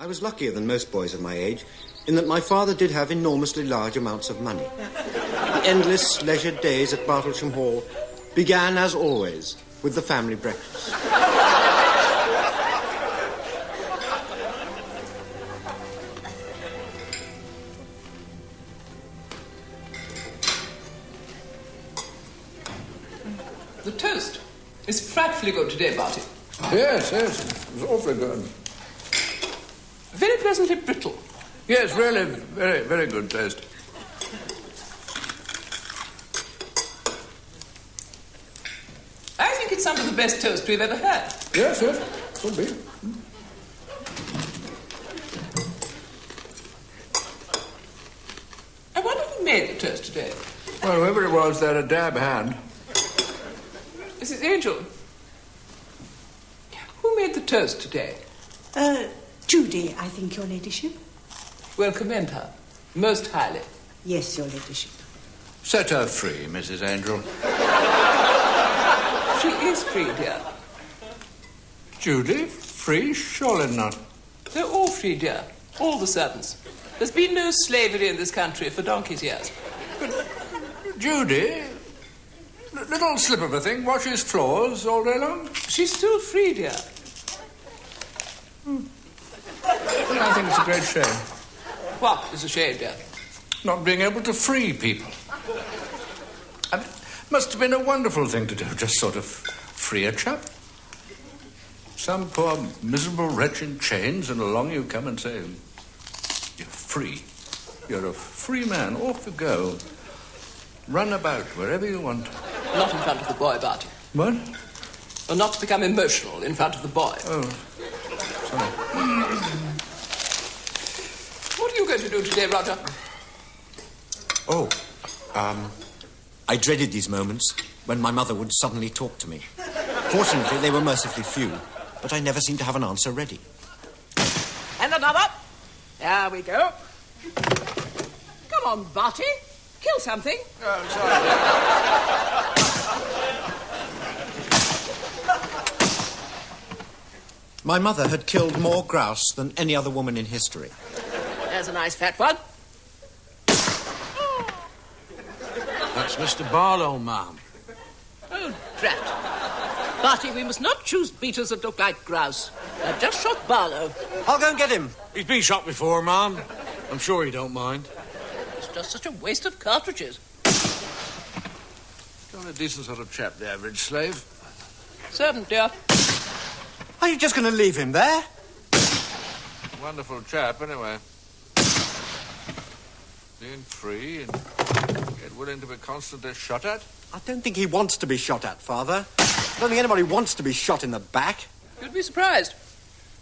I was luckier than most boys of my age in that my father did have enormously large amounts of money. The endless leisured days at Bartlesham Hall began, as always, with the family breakfast. The toast is frightfully good today, Barty. Yes, it was awfully good. Very pleasantly brittle. Yes, really, very, very good toast. I think it's some of the best toast we've ever had. Yes, could be. I wonder who made the toast today. Well, whoever it was, they had a dab hand. Mrs. Angel, who made the toast today? Judy, I think, your ladyship. Well, commend her. Most highly. Yes, your ladyship. Set her free, Mrs. Angel. She is free, dear. Judy, free? Surely not. They're all free, dear. All the servants. There's been no slavery in this country for donkey's years. But, Judy, little slip of a thing, washes floors all day long. She's still free, dear. I think it's a great shame. What is a shame, dear? Not being able to free people. I mean, must have been a wonderful thing to do, just sort of free a chap. Some poor miserable wretch in chains, and along you come and say, you're free. You're a free man, off you go. Run about wherever you want. Not in front of the boy, Barty. What? Or not to become emotional in front of the boy. Oh, sorry. What are you going to do today, Roger? Oh, I dreaded these moments when my mother would suddenly talk to me. Fortunately, they were mercifully few, but I never seemed to have an answer ready. And another. There we go. Come on, Barty. Kill something. Oh, sorry. My mother had killed more grouse than any other woman in history. There's a nice fat one. That's Mr. Barlow, ma'am. Oh, drat. Barty, we must not choose beaters that look like grouse. I've just shot Barlow. I'll go and get him. He's been shot before, ma'am. I'm sure he don't mind. It's just such a waste of cartridges. Not a decent sort of chap, the average slave. Servant, dear. Are you just going to leave him there? Wonderful chap, anyway. Being free and yet willing to be constantly shot at. I don't think he wants to be shot at, Father. I don't think anybody wants to be shot in the back. You'd be surprised.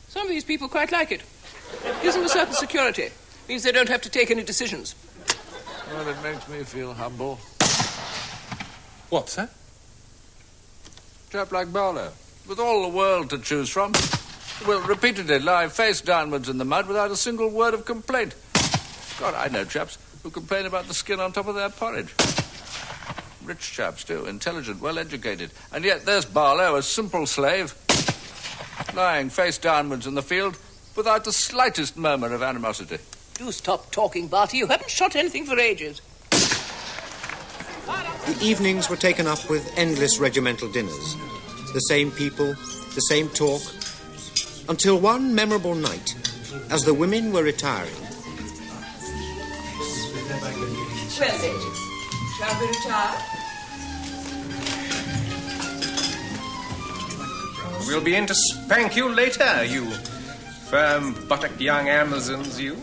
Some of these people quite like it. Gives them a certain security. Means they don't have to take any decisions. Well, it makes me feel humble. What's that? A chap like Barlow, with all the world to choose from, will repeatedly lie face downwards in the mud without a single word of complaint. God, I know chaps who complain about the skin on top of their porridge. Rich chaps, too, intelligent, well-educated. And yet there's Barlow, a simple slave, lying face downwards in the field without the slightest murmur of animosity. Do stop talking, Barty. You haven't shot anything for ages. The evenings were taken up with endless regimental dinners. The same people, the same talk, until one memorable night, as the women were retiring. Well, ladies, shall we retire? We'll be in to spank you later, you firm, buttocked young Amazons, you.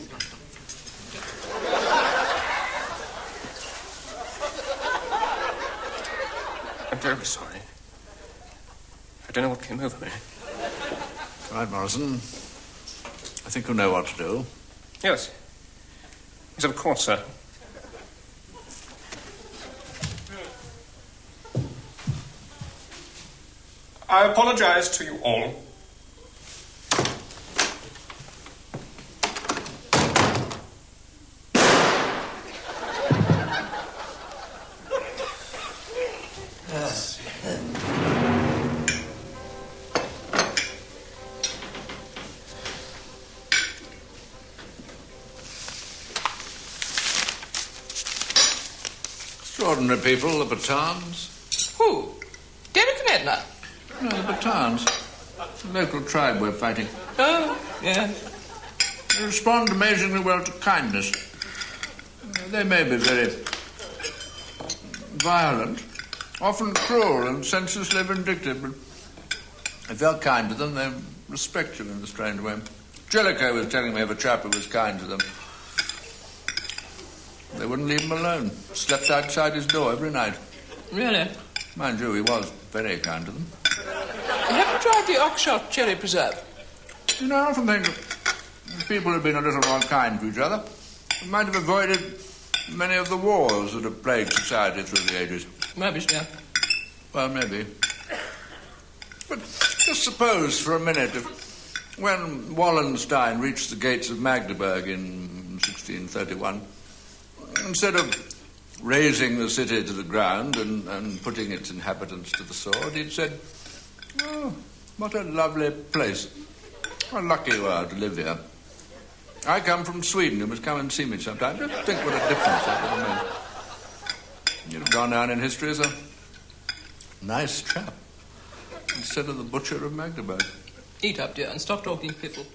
I'm terribly sorry. I don't know what came over me. Right, Morrison. I think you know what to do. Yes. Yes, of course, sir. I apologize to you all. Ordinary people, the Batans. Who? Derek and Edna? No, the Batans. The local tribe we're fighting. Oh, yeah. They respond amazingly well to kindness. They may be very violent, often cruel and senselessly vindictive, but if you're kind to them, they respect you in a strange way. Jellicoe was telling me of a chap who was kind to them. They wouldn't leave him alone. Slept outside his door every night. Really? Mind you, he was very kind to them. Have you tried the Oxshott cherry preserve? You know, I often think that if people had been a little more kind to each other, we might have avoided many of the wars that have plagued society through the ages. Maybe, yeah. Well, maybe. But just suppose for a minute, if when Wallenstein reached the gates of Magdeburg in 1631, instead of razing the city to the ground and putting its inhabitants to the sword, he'd said, "Oh, what a lovely place. How lucky you are to live here. I come from Sweden. You must come and see me sometime." Just think what a difference that would have made. You'd have gone down in history as a nice chap instead of the butcher of Magdeburg. Eat up, dear, and stop talking piffle.